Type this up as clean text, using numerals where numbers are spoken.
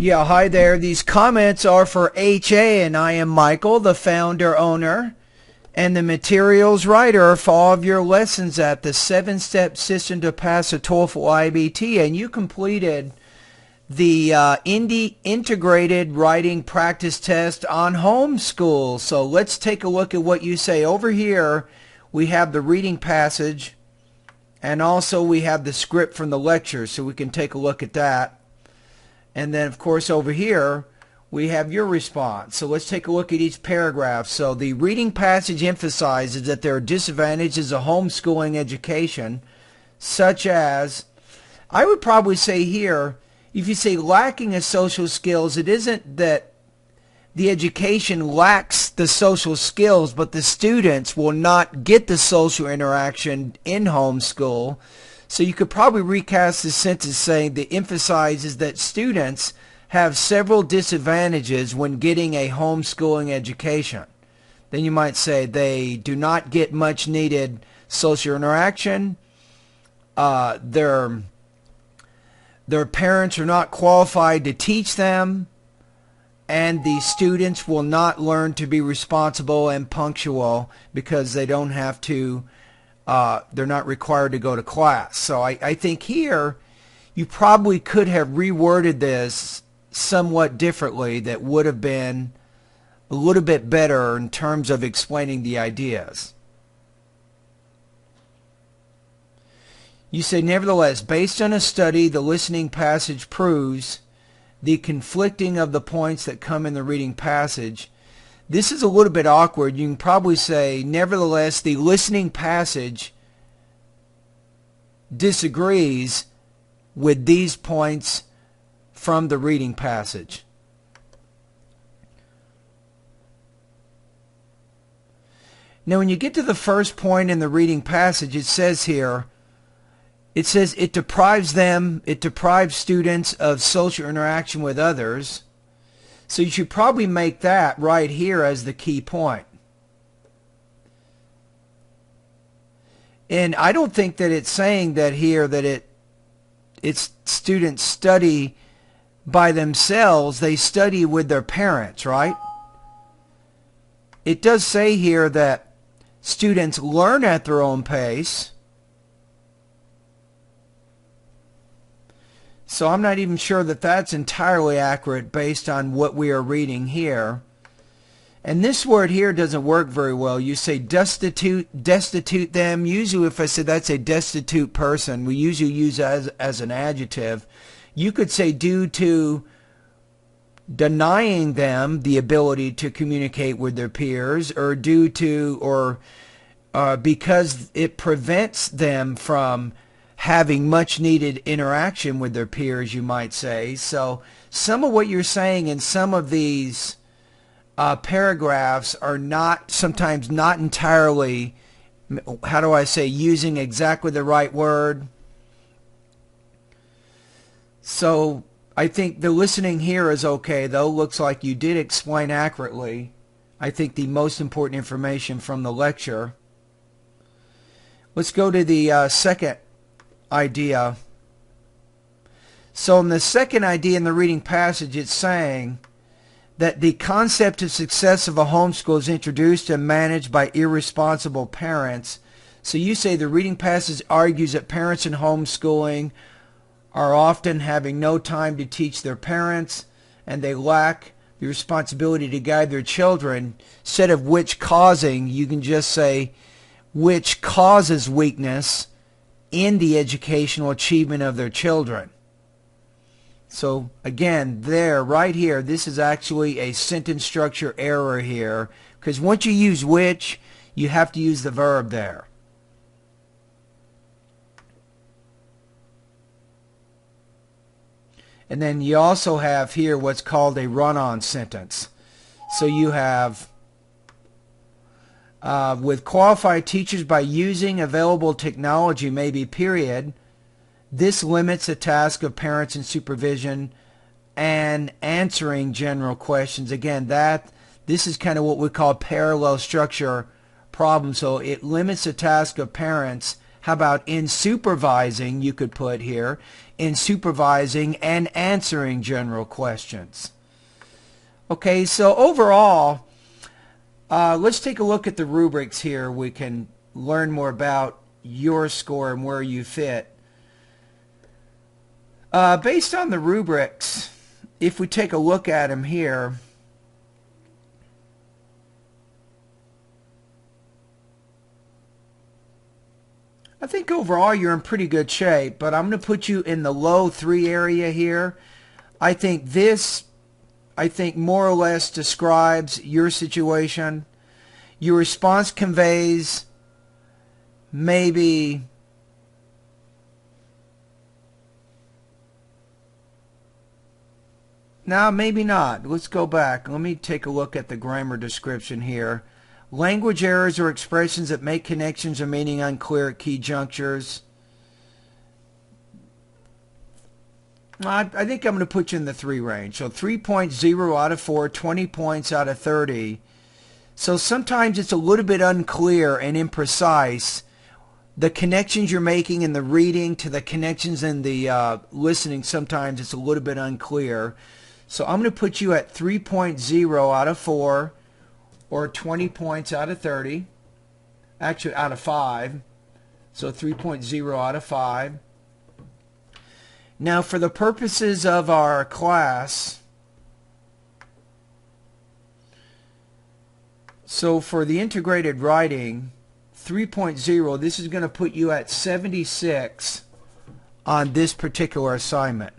Yeah, hi there. These comments are for HA, and I am Michael, the founder, owner, and the materials writer for all of your lessons at the 7-step system to pass a TOEFL IBT. And you completed the integrated writing practice test on homeschool. So let's take a look at what you say. Over here, we have the reading passage, and also we have the script from the lecture, so we can take a look at that. And then, of course, over here, we have your response. So let's take a look at each paragraph. So the reading passage emphasizes that there are disadvantages of homeschooling education, such as, I would probably say here, if you say lacking of social skills, it isn't that the education lacks the social skills, but the students will not get the social interaction in homeschool. So you could probably recast this sentence saying that emphasizes that students have several disadvantages when getting a homeschooling education. Then you might say they do not get much needed social interaction. Their parents are not qualified to teach them, and the students will not learn to be responsible and punctual because they don't have to. They're not required to go to class. So I think here you probably could have reworded this somewhat differently that would have been a little bit better in terms of explaining the ideas. You say, nevertheless, based on a study, the listening passage proves the conflicting of the points that come in the reading passage. This is a little bit awkward. You can probably say, nevertheless, the listening passage disagrees with these points from the reading passage. Now, when you get to the first point in the reading passage, it says here, it deprives students of social interaction with others. So you should probably make that right here as the key point. And I don't think that it's saying that here that it's students study by themselves. They study with their parents, right? It does say here that students learn at their own pace. So I'm not even sure that that's entirely accurate based on what we are reading here. And this word here doesn't work very well. You say destitute them. Usually if I say that's a destitute person, we usually use as an adjective. You could say due to denying them the ability to communicate with their peers, or due to, or because it prevents them from having much needed interaction with their peers, you might say. So some of what you're saying in some of these paragraphs are sometimes not entirely, how do I say, using exactly the right word. So I think the listening here is okay, though. Looks like you did explain accurately, I think, the most important information from the lecture. Let's go to the second idea. So in the second idea in the reading passage, it's saying that the concept of success of a homeschool is introduced and managed by irresponsible parents. So you say the reading passage argues that parents in homeschooling are often having no time to teach their parents, and they lack the responsibility to guide their children. Instead of which causing, you can just say which causes weakness in the educational achievement of their children. So again, right here, this is actually a sentence structure error here, because once you use which, you have to use the verb there. And then you also have here what's called a run-on sentence. So you have with qualified teachers by using available technology, maybe period. This limits the task of parents in supervision and answering general questions. Again, this is kind of what we call parallel structure problem. So it limits the task of parents How about in supervising, you could put here, in supervising and answering general questions. Okay, so overall, let's take a look at the rubrics here. We can learn more about your score and where you fit. Based on the rubrics, if we take a look at them here, I think overall you're in pretty good shape, but I'm going to put you in the low 3 area here. I think more or less describes your situation. Your response conveys maybe no, maybe not. Let's go back. Let me take a look at the grammar description here. Language errors or expressions that make connections or meaning unclear at key junctures. I think I'm going to put you in the 3 range. So 3.0 out of 4, 20 points out of 30. So sometimes it's a little bit unclear and imprecise. The connections you're making in the reading to the connections in the listening, sometimes it's a little bit unclear. So I'm going to put you at 3.0 out of 4. Or 20 points out of 30. Actually, out of 5. So 3.0 out of 5. Now, for the purposes of our class, so for the integrated writing, 3.0, this is going to put you at 76 on this particular assignment.